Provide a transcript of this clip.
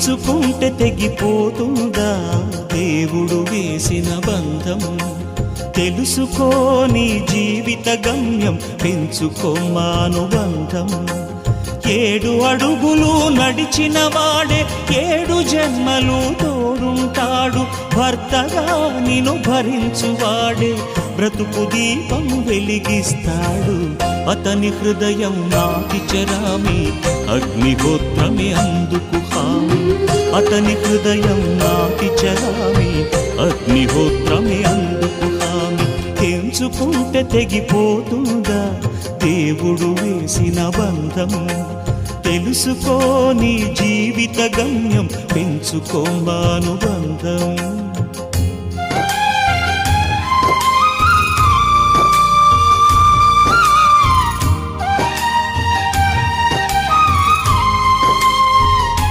తెంచుకుంటే తెగిపోతుందా దేవుడు వేసిన బంధం? తెలుసుకో నీ జీవిత గమ్యం, పెంచుకోమానుబంధం. 7 అడుగులు నడిచిన వాడే 7 జన్మలు తోడుంటాడు. భర్తగా నిన్ను భరించువాడే బ్రతుకు దీపం వెలిగిస్తాడు. అతని హృదయం నాటి చరామి, అగ్నిహోత్రమే అందుకు హామీ. అతని హృదయం నాటి చరామి, అగ్నిహోత్రమే అందుకు హామీ. తెంచుకుంటే తెగిపోతుందా దేవుడు వేసిన బంధం? తెలుసుకో నీ జీవిత గమ్యం, పెంచుకోమానుబంధం.